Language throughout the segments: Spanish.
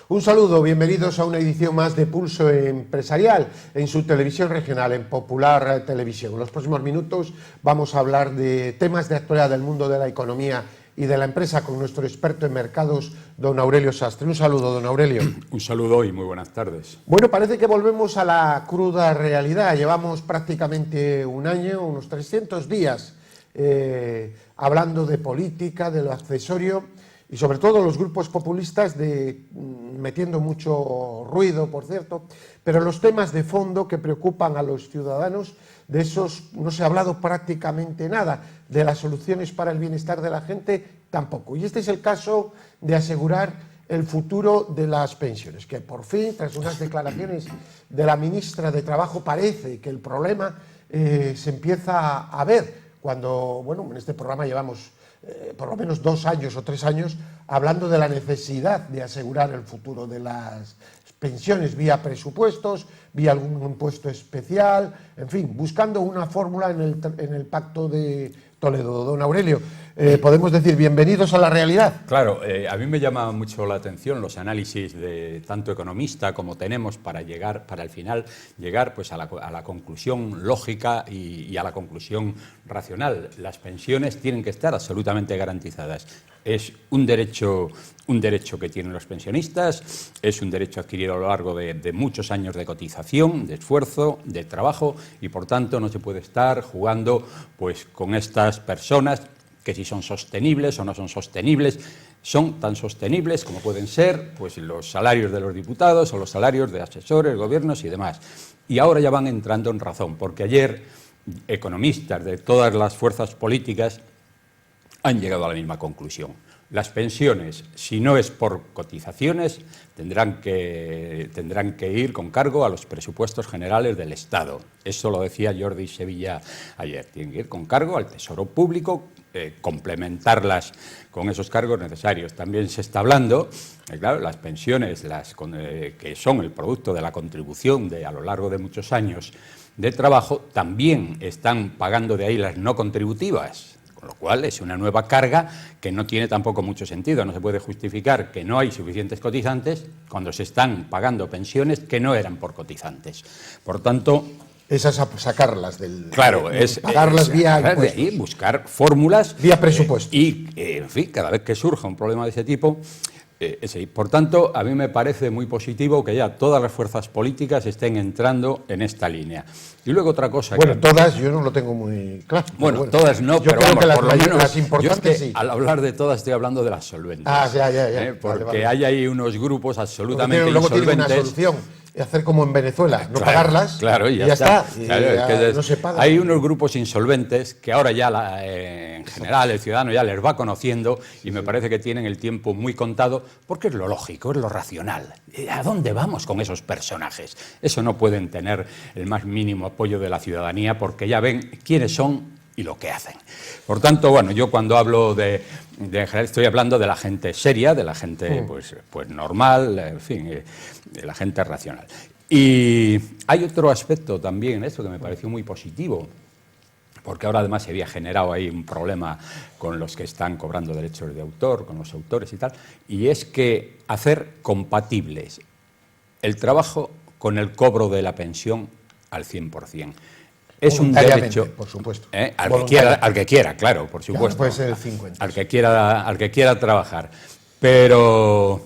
Un saludo, bienvenidos a una edición más de Pulso Empresarial en su televisión regional, en Popular Televisión. En los próximos minutos vamos a hablar de temas de actualidad del mundo de la economía y de la empresa con nuestro experto en mercados, don Aurelio Sastre. Un saludo, don Aurelio. Un saludo y muy buenas tardes. Bueno, parece que volvemos a la cruda realidad. Llevamos prácticamente un año, unos 300 días, hablando de política, de lo accesorio, y sobre todo los grupos populistas metiendo mucho ruido, por cierto, pero los temas de fondo que preocupan a los ciudadanos, de esos no se ha hablado prácticamente nada, de las soluciones para el bienestar de la gente tampoco. Y este es el caso de asegurar el futuro de las pensiones, que por fin, tras unas declaraciones de la ministra de Trabajo, parece que el problema se empieza a ver, cuando, bueno, en este programa llevamos por lo menos 2 años o 3 años hablando de la necesidad de asegurar el futuro de las pensiones vía presupuestos, vía algún impuesto especial, en fin, buscando una fórmula en el Pacto de Toledo. Don Aurelio, ¿podemos decir bienvenidos a la realidad? Claro, a mí me llama mucho la atención los análisis de tanto economista como tenemos para al final llegar pues a la conclusión lógica y a la conclusión racional. Las pensiones tienen que estar absolutamente garantizadas. Es un derecho que tienen los pensionistas, es un derecho adquirido a lo largo de muchos años de cotización, de esfuerzo, de trabajo, y por tanto no se puede estar jugando pues con estas personas que si son sostenibles o no son sostenibles. Son tan sostenibles como pueden ser pues los salarios de los diputados o los salarios de asesores, gobiernos y demás. Y ahora ya van entrando en razón, porque ayer economistas de todas las fuerzas políticas han llegado a la misma conclusión. Las pensiones, si no es por cotizaciones, tendrán que ir con cargo a los presupuestos generales del Estado. Eso lo decía Jordi Sevilla ayer. Tienen que ir con cargo al Tesoro Público, complementarlas con esos cargos necesarios. También se está hablando, claro, las pensiones que son el producto de la contribución a lo largo de muchos años de trabajo, también están pagando de ahí las no contributivas. Con lo cual es una nueva carga que no tiene tampoco mucho sentido. No se puede justificar que no hay suficientes cotizantes cuando se están pagando pensiones que no eran por cotizantes. Por tanto, esas sacarlas del... Claro, pagarlas vía de ahí, buscar fórmulas... Vía presupuesto. En fin, cada vez que surja un problema de ese tipo... Por tanto, a mí me parece muy positivo que ya todas las fuerzas políticas estén entrando en esta línea. Y luego otra cosa... Bueno, todas yo no lo tengo muy claro. Bueno, todas no, yo pero creo vamos, que por lo menos las importantes sí. Sí. Al hablar de todas estoy hablando de las solventes. Ya. Porque vale. hay ahí unos grupos absolutamente luego insolventes. Tiene una solución, hacer como en Venezuela, no pagarlas, claro, y ya está. Claro, no se paga. Hay unos grupos insolventes que ahora ya en general el ciudadano ya les va conociendo y me parece que tienen el tiempo muy contado porque es lo lógico, es lo racional. ¿A dónde vamos con esos personajes? Eso no pueden tener el más mínimo apoyo de la ciudadanía porque ya ven quiénes son y lo que hacen. Por tanto, bueno, yo cuando hablo de general estoy hablando de la gente seria, de la gente pues normal, en fin, de la gente racional. Y hay otro aspecto también en esto que me pareció muy positivo, porque ahora además se había generado ahí un problema con los que están cobrando derechos de autor, con los autores y tal, y es que hacer compatibles el trabajo con el cobro de la pensión al 100%. Es un derecho, por supuesto. Al que quiera, claro, por supuesto. Ya, puede ser el 50. Al que quiera trabajar. Pero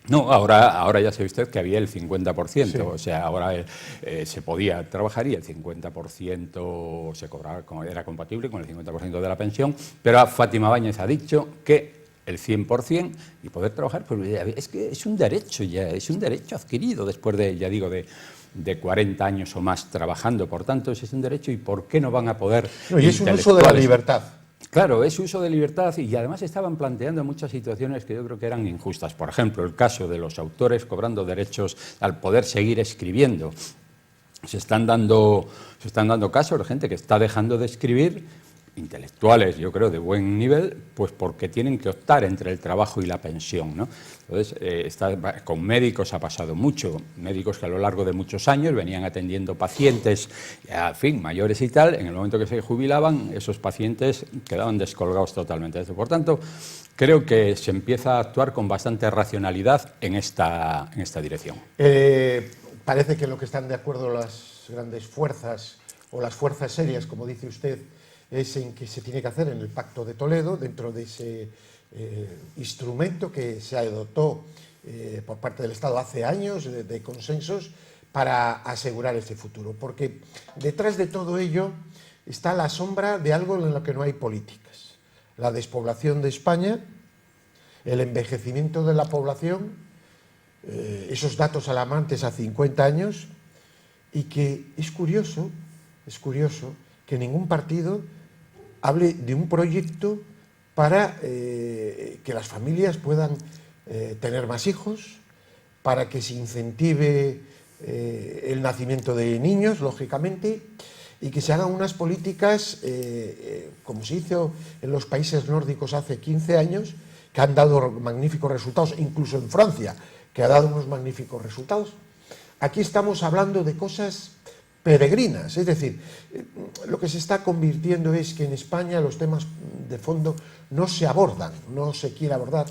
no, ahora ya sabe usted que había el 50%, sí. O sea, ahora se podía trabajar y el 50% se cobraba, era compatible con el 50% de la pensión, pero Fátima Báñez ha dicho que el 100% y poder trabajar, pues es que es un derecho ya, es un derecho adquirido después de, ya digo, de 40 años o más trabajando. Por tanto, ese es un derecho y ¿por qué no van a poder? No, y es un uso de la libertad. Claro, es uso de libertad y además estaban planteando muchas situaciones que yo creo que eran injustas. Por ejemplo, el caso de los autores cobrando derechos al poder seguir escribiendo. Se están dando casos de gente que está dejando de escribir intelectuales, yo creo, de buen nivel, pues porque tienen que optar entre el trabajo y la pensión, ¿no? Entonces, con médicos ha pasado mucho, médicos que a lo largo de muchos años venían atendiendo pacientes, en fin, mayores y tal, en el momento que se jubilaban, esos pacientes quedaban descolgados totalmente de esto. Por tanto, creo que se empieza a actuar con bastante racionalidad en esta dirección. Parece que lo que están de acuerdo las grandes fuerzas, o las fuerzas serias, como dice usted, es en que se tiene que hacer en el Pacto de Toledo, dentro de ese instrumento que se adoptó por parte del Estado hace años, de consensos, para asegurar ese futuro. Porque detrás de todo ello está la sombra de algo en lo que no hay políticas. La despoblación de España, el envejecimiento de la población, esos datos alarmantes a 50 años, y que es curioso que ningún partido hable de un proyecto para que las familias puedan tener más hijos, para que se incentive el nacimiento de niños, lógicamente, y que se hagan unas políticas, como se hizo en los países nórdicos hace 15 años, que han dado magníficos resultados, incluso en Francia, que ha dado unos magníficos resultados. Aquí estamos hablando de cosas peregrinas, es decir, lo que se está convirtiendo es que en España los temas de fondo no se abordan, no se quiere abordar,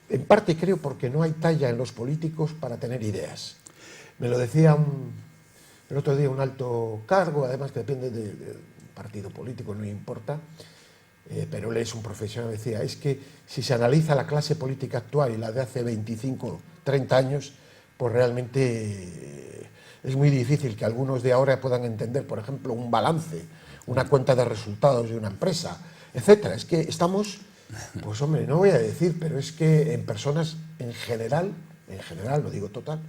en parte creo porque no hay talla en los políticos para tener ideas. Me lo decía el otro día un alto cargo, además que depende del partido político, no importa, pero él es un profesional, decía, es que si se analiza la clase política actual y la de hace 25, 30 años, pues realmente es muy difícil que algunos de ahora puedan entender, por ejemplo, un balance, una cuenta de resultados de una empresa, etcétera. Es que estamos, pues hombre, no voy a decir, pero es que en personas en general, lo digo total,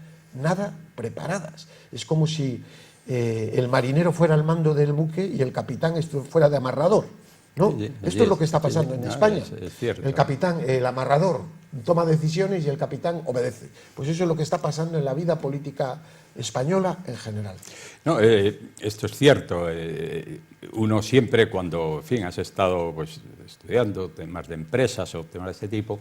nada preparadas. Es como si el marinero fuera al mando del buque y el capitán fuera de amarrador, ¿no? Esto es lo que está pasando en España. Es cierto. El capitán, el amarrador, toma decisiones y el capitán obedece. Pues eso es lo que está pasando en la vida política española en general. No, esto es cierto. Uno siempre, cuando, en fin, has estado pues, estudiando temas de empresas o temas de este tipo,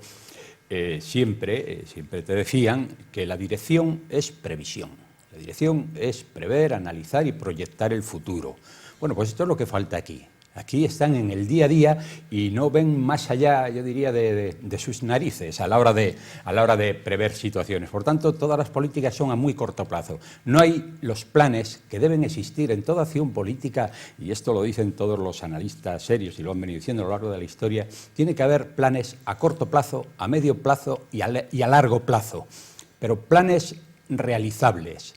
siempre te decían que la dirección es previsión. La dirección es prever, analizar y proyectar el futuro. Bueno, pues esto es lo que falta aquí. Aquí están en el día a día y no ven más allá, yo diría, de sus narices a la hora de prever situaciones. Por tanto, todas las políticas son a muy corto plazo. No hay los planes que deben existir en toda acción política, y esto lo dicen todos los analistas serios y lo han venido diciendo a lo largo de la historia. Tiene que haber planes a corto plazo, a medio plazo y a largo plazo, pero planes realizables.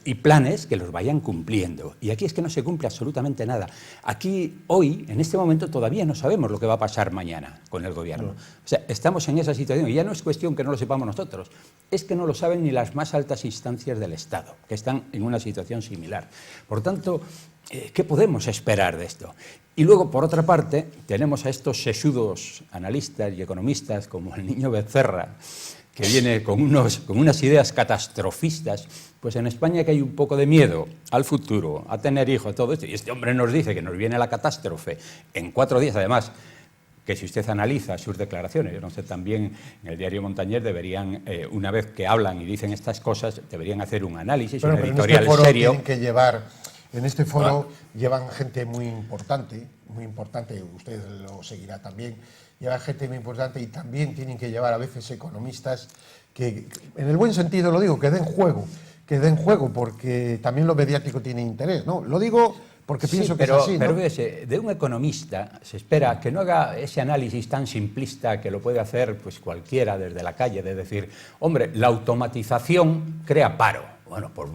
Y planes que los vayan cumpliendo. Y aquí es que no se cumple absolutamente nada. Aquí, hoy, en este momento, todavía no sabemos lo que va a pasar mañana con el gobierno. O sea, estamos en esa situación. Y ya no es cuestión que no lo sepamos nosotros, es que no lo saben ni las más altas instancias del Estado, que están en una situación similar. Por tanto, ¿qué podemos esperar de esto? Y luego, por otra parte, tenemos a estos sesudos analistas y economistas, como el niño Becerra, que viene con unas ideas catastrofistas. Pues en España que hay un poco de miedo al futuro, a tener hijos, todo esto, y este hombre nos dice que nos viene la catástrofe en 4 días, además, que si usted analiza sus declaraciones, yo no sé, también en el diario Montañés deberían, una vez que hablan y dicen estas cosas, deberían hacer un análisis, un editorial en este foro serio. Tienen que llevar, en este foro llevan gente muy importante, usted lo seguirá también, lleva gente muy importante y también tienen que llevar a veces economistas que, en el buen sentido lo digo, que den juego, porque también lo mediático tiene interés, ¿no? Lo digo porque pienso que es así, ¿no? Pero de un economista se espera que no haga ese análisis tan simplista que lo puede hacer pues cualquiera desde la calle, de decir, hombre, la automatización crea paro. Bueno, pues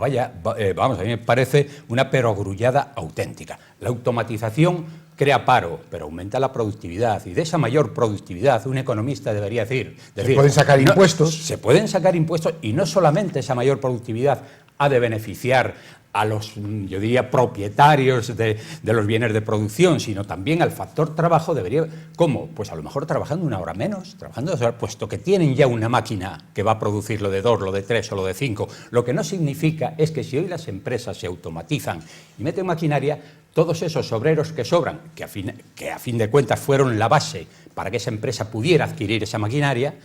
vamos, a mí me parece una perogrullada auténtica. La automatización crea paro, pero aumenta la productividad. Y de esa mayor productividad, un economista debería decir... Se pueden sacar impuestos. Se pueden sacar impuestos y no solamente esa mayor productividad ha de beneficiar a los, yo diría, propietarios de los bienes de producción, sino también al factor trabajo debería... ¿Cómo? Pues a lo mejor trabajando 1 hora menos, trabajando 2 horas, puesto que tienen ya una máquina que va a producir lo de 2, lo de 3 o lo de 5. Lo que no significa es que si hoy las empresas se automatizan y meten maquinaria, todos esos obreros que sobran, que a fin de cuentas fueron la base para que esa empresa pudiera adquirir esa maquinaria,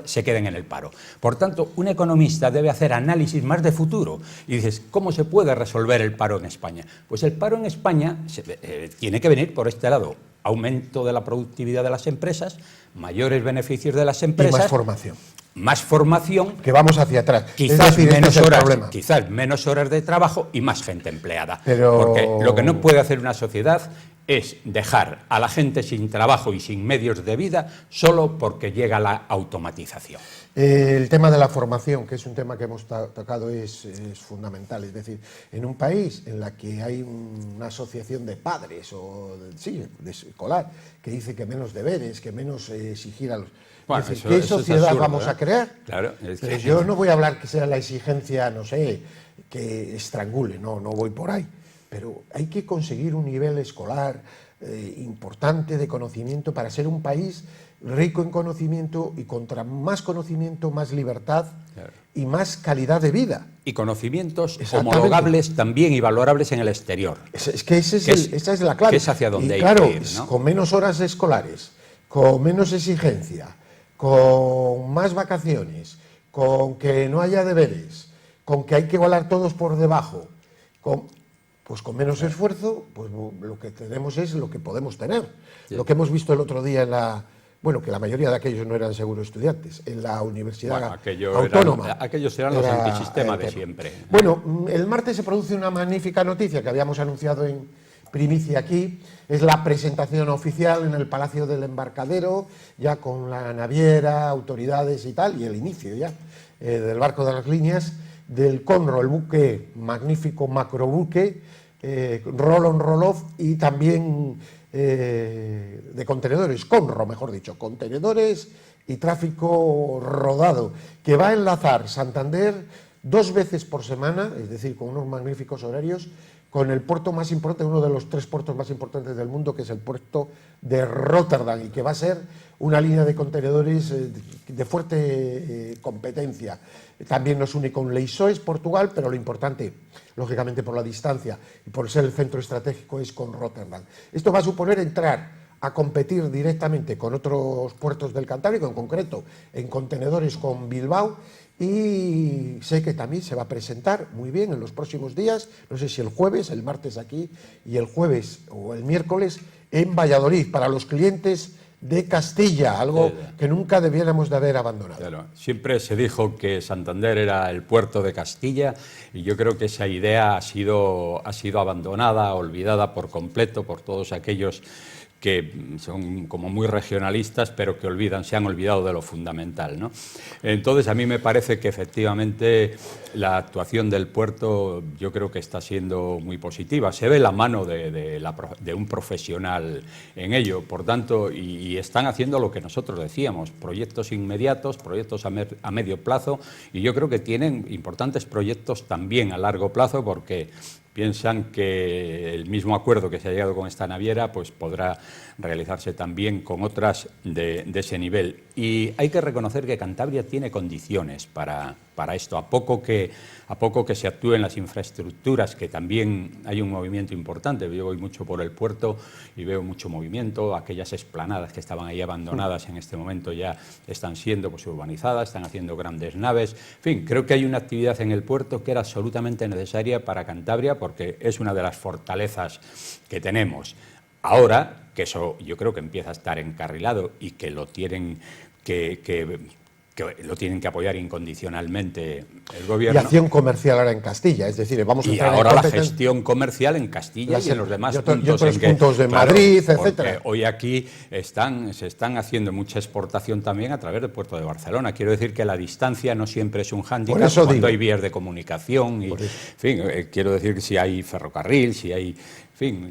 se queden en el paro. Por tanto, un economista debe hacer análisis más de futuro. Y dices, ¿cómo se puede resolver el paro en España? Pues el paro en España tiene que venir por este lado. Aumento de la productividad de las empresas, mayores beneficios de las empresas. Y más formación. Más formación. Que vamos hacia atrás. Quizás, menos horas de trabajo y más gente empleada. Porque lo que no puede hacer una sociedad es dejar a la gente sin trabajo y sin medios de vida solo porque llega la automatización. El tema de la formación, que es un tema que hemos tocado, es fundamental. Es decir, en un país en la que hay una asociación de padres de escolar que dice que menos deberes, que menos exigir a los... Bueno, decir, ¿qué sociedad absurdo, vamos a crear? Claro, Pero yo no voy a hablar que sea la exigencia, no sé, que estrangule, no voy por ahí. Pero hay que conseguir un nivel escolar importante de conocimiento para ser un país rico en conocimiento, y contra más conocimiento, más libertad, claro, y más calidad de vida. Y conocimientos homologables también y valorables en el exterior. Es que esa es la clave. Que es hacia donde hay claro, que ir, ¿no? Con menos horas escolares, con menos exigencia, con más vacaciones, con que no haya deberes, con que hay que igualar todos por debajo, pues con menos esfuerzo, pues lo que tenemos es lo que podemos tener. Sí. Lo que hemos visto el otro día en la... Bueno, que la mayoría de aquellos no eran seguro estudiantes, en la Universidad Autónoma. Aquellos eran los antisistemas de siempre. Bueno, el martes se produce una magnífica noticia que habíamos anunciado en primicia aquí. Es la presentación oficial en el Palacio del Embarcadero, ya con la naviera, autoridades y tal, y el inicio ya del barco de las líneas, del Conro, el buque, magnífico macrobuque, roll-on, roll-off, y también de contenedores, Conro, mejor dicho, contenedores y tráfico rodado, que va a enlazar Santander 2 veces por semana, es decir, con unos magníficos horarios, con el puerto más importante, uno de los 3 puertos más importantes del mundo, que es el puerto de Rotterdam, y que va a ser una línea de contenedores de fuerte competencia. También nos une con Leixões, Portugal, pero lo importante, lógicamente por la distancia y por ser el centro estratégico, es con Rotterdam. Esto va a suponer entrar a competir directamente con otros puertos del Cantábrico, en concreto en contenedores con Bilbao, y sé que también se va a presentar muy bien en los próximos días, no sé si el jueves, el martes aquí, y el jueves o el miércoles en Valladolid, para los clientes de Castilla, algo que nunca debiéramos de haber abandonado. Claro. Siempre se dijo que Santander era el puerto de Castilla, y yo creo que esa idea ha sido abandonada, olvidada por completo por todos aquellos que son como muy regionalistas, pero que se han olvidado de lo fundamental, ¿no? Entonces, a mí me parece que efectivamente la actuación del puerto, yo creo que está siendo muy positiva. Se ve la mano de un profesional en ello, por tanto, y están haciendo lo que nosotros decíamos, proyectos inmediatos, proyectos a medio plazo, y yo creo que tienen importantes proyectos también a largo plazo, porque piensan que el mismo acuerdo que se ha llegado con esta naviera pues podrá realizarse también con otras de ese nivel. Y hay que reconocer que Cantabria tiene condiciones para esto. A poco que se actúen las infraestructuras, que también hay un movimiento importante. Yo voy mucho por el puerto y veo mucho movimiento. Aquellas explanadas que estaban ahí abandonadas en este momento ya están siendo pues urbanizadas, están haciendo grandes naves. En fin, creo que hay una actividad en el puerto que era absolutamente necesaria para Cantabria, porque es una de las fortalezas que tenemos. Ahora, que eso yo creo que empieza a estar encarrilado y que lo tienen que lo tienen que apoyar incondicionalmente el gobierno. Y acción comercial ahora en Castilla, es decir, vamos a entrar en ahora la gestión comercial en Castilla y en los demás puntos de Madrid, etcétera. Hoy aquí se están haciendo mucha exportación también a través del puerto de Barcelona. Quiero decir que la distancia no siempre es un hándicap cuando hay vías de comunicación. Y, en fin, quiero decir que si hay ferrocarril, si hay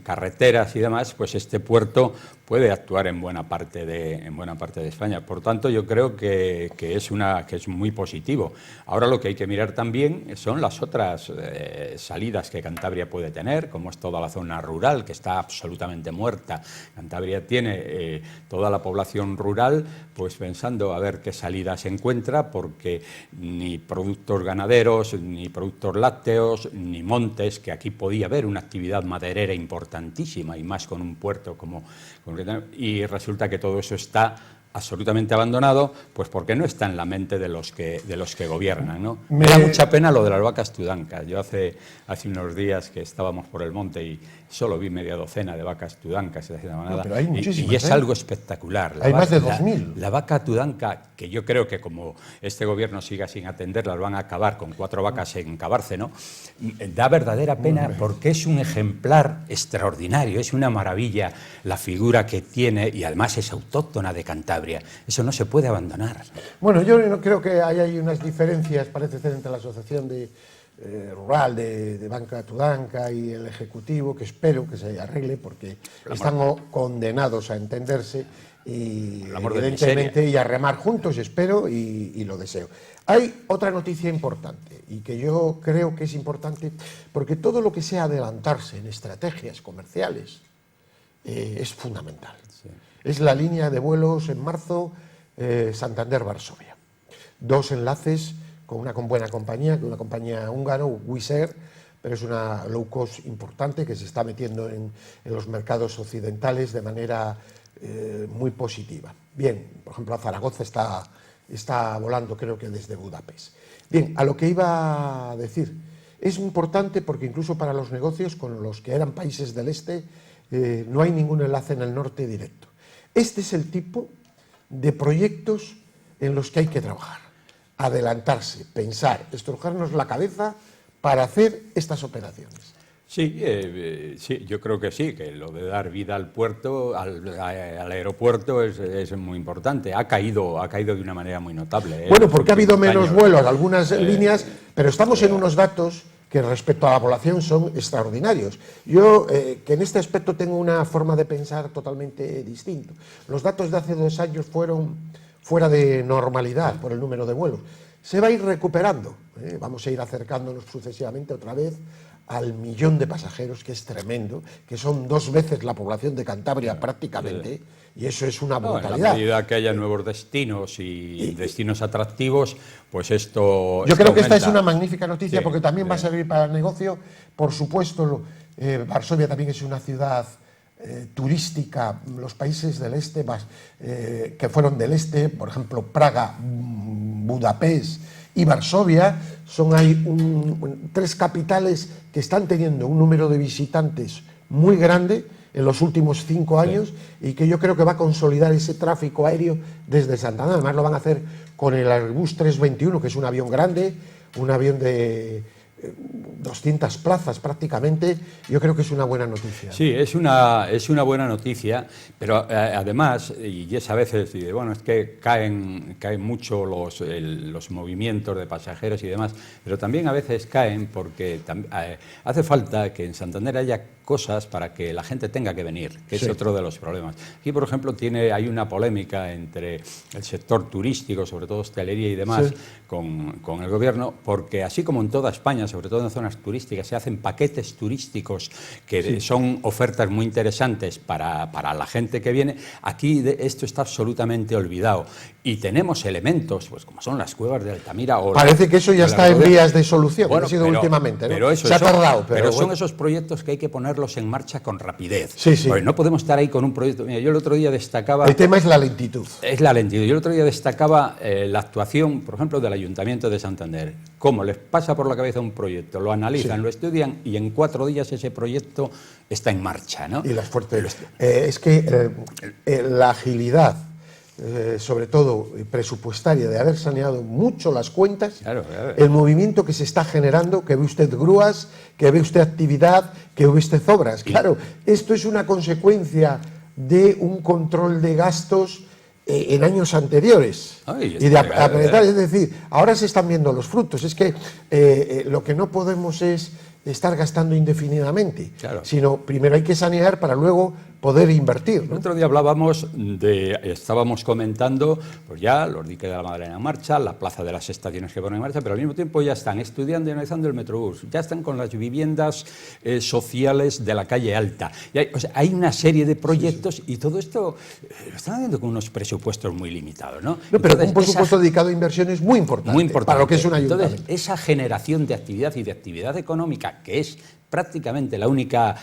carreteras y demás, pues este puerto puede actuar en buena parte de España. Por tanto, yo creo que es muy positivo. Ahora lo que hay que mirar también son las otras salidas que Cantabria puede tener, como es toda la zona rural, que está absolutamente muerta. Cantabria tiene toda la población rural, pues pensando a ver qué salida se encuentra, porque ni productos ganaderos, ni productos lácteos, ni montes, que aquí podía haber una actividad maderera importantísima, y más con un puerto y resulta que todo eso está absolutamente abandonado, pues porque no está en la mente de los que gobiernan, ¿no? Me da mucha pena lo de las vacas tudancas. Yo hace unos días que estábamos por el monte y solo vi media docena de vacas tudancas, pero hay muchísimas, y es algo espectacular. Hay más de 2000. La vaca tudanca, que yo creo que como este gobierno siga sin atenderlas, van a acabar con 4 vacas en Cabárceno, da verdadera pena porque es un ejemplar extraordinario, es una maravilla la figura que tiene, y además es autóctona de Cantabria. Eso no se puede abandonar. Bueno, yo no creo que hay unas diferencias, parece ser, entre la asociación rural de Vaca Tudanca y el Ejecutivo, que espero que se arregle, porque están condenados a entenderse y evidentemente y a remar juntos, espero y lo deseo. Hay otra noticia importante, y que yo creo que es importante, porque todo lo que sea adelantarse en estrategias comerciales es fundamental. Sí. Es la línea de vuelos en marzo Santander-Varsovia. 2 enlaces con una buena compañía, una compañía húngara, Wizz Air, pero es una low cost importante que se está metiendo en los mercados occidentales de manera muy positiva. Bien, por ejemplo, a Zaragoza está volando, creo que desde Budapest. Bien, a lo que iba a decir, es importante porque incluso para los negocios con los que eran países del este no hay ningún enlace en el norte directo. Este es el tipo de proyectos en los que hay que trabajar, adelantarse, pensar, estrujarnos la cabeza para hacer estas operaciones. Sí, yo creo que sí, que lo de dar vida al puerto, al aeropuerto es muy importante. Ha caído de una manera muy notable. Bueno, porque ha habido menos vuelos, algunas líneas, pero estamos en unos datos que respecto a la población son extraordinarios. Yo, que en este aspecto tengo una forma de pensar totalmente distinta. Los datos de hace 2 años fueron fuera de normalidad por el número de vuelos. Se va a ir recuperando, vamos a ir acercándonos sucesivamente otra vez al 1.000.000 de pasajeros, que es tremendo, que son 2 veces la población de Cantabria prácticamente, y eso es una brutalidad. En la medida que haya nuevos destinos y destinos atractivos, pues esto... Yo creo que esta es una magnífica noticia, porque también va a servir para el negocio. Por supuesto, Varsovia también es una ciudad turística. Los países del este, que fueron del este, por ejemplo, Praga, Budapest y Varsovia, son ahí 3 capitales que están teniendo un número de visitantes muy grande en los últimos 5 años, y que yo creo que va a consolidar ese tráfico aéreo desde Santander. Además lo van a hacer con el Airbus 321, que es un avión grande, un avión de 200 plazas prácticamente. Yo creo que es una buena noticia. Sí, es una buena noticia, pero además, y es a veces, bueno, es que caen mucho los movimientos de pasajeros y demás, pero también a veces caen porque hace falta que en Santander haya cosas para que la gente tenga que venir, que es otro de los problemas. Aquí, por ejemplo, hay una polémica entre el sector turístico, sobre todo hostelería y demás, con el gobierno, porque así como en toda España, sobre todo en zonas turísticas, se hacen paquetes turísticos que son ofertas muy interesantes para la gente que viene. Aquí esto está absolutamente olvidado, y tenemos elementos, pues como son las cuevas de Altamira. Parece que eso ya está en vías de solución, ha sido últimamente, ¿no? Se ha tardado, pero son esos proyectos que hay que ponerlos en marcha con rapidez. Sí. Porque no podemos estar ahí con un proyecto. Mira, yo el otro día destacaba... El tema es la lentitud. Es la lentitud. Yo el otro día destacaba la actuación, por ejemplo, del Ayuntamiento de Santander. Cómo les pasa por la cabeza un proyecto, lo analizan, lo estudian, y en 4 días ese proyecto está en marcha, ¿no? Y las fuertes... es que la agilidad, sobre todo presupuestaria, de haber saneado mucho las cuentas, el movimiento que se está generando, que ve usted grúas, que ve usted actividad, que ve usted obras. Claro, esto es una consecuencia de un control de gastos en años anteriores y de apretar, es decir, ahora se están viendo los frutos. Es que lo que no podemos es estar gastando indefinidamente, Claro. sino primero hay que sanear para luego poder invertir, El ¿no? otro día estábamos comentando, pues ya los diques de la Madalena en marcha, la plaza de las estaciones que ponen en marcha, pero al mismo tiempo ya están estudiando y analizando el Metrobús, ya están con las viviendas sociales de la calle Alta. Y hay una serie de proyectos y todo esto lo están haciendo con unos presupuestos muy limitados, ¿no? No, pero Entonces, un presupuesto dedicado a inversiones muy importante, para lo que es un ayuntamiento. Entonces, esa generación de actividad y de actividad económica, que es prácticamente la única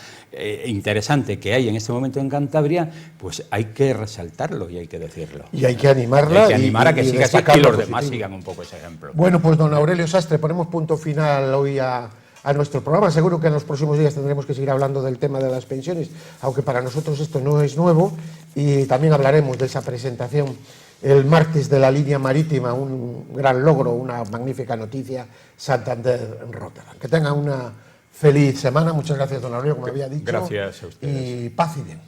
interesante que hay en este momento en Cantabria, pues hay que resaltarlo y hay que decirlo. Y hay que animarla. Hay que animar a que siga así y los demás positivo. sigan un poco ese ejemplo. Bueno, pues don Aurelio Sastre, ponemos punto final hoy a nuestro programa. Seguro que en los próximos días tendremos que seguir hablando del tema de las pensiones, aunque para nosotros esto no es nuevo, y también hablaremos de esa presentación el martes de la línea marítima, un gran logro, una magnífica noticia, Santander en Rotterdam. Que tengan una feliz semana. Muchas gracias, don Aurelio, como había dicho. Gracias a ustedes. Y paz y bien.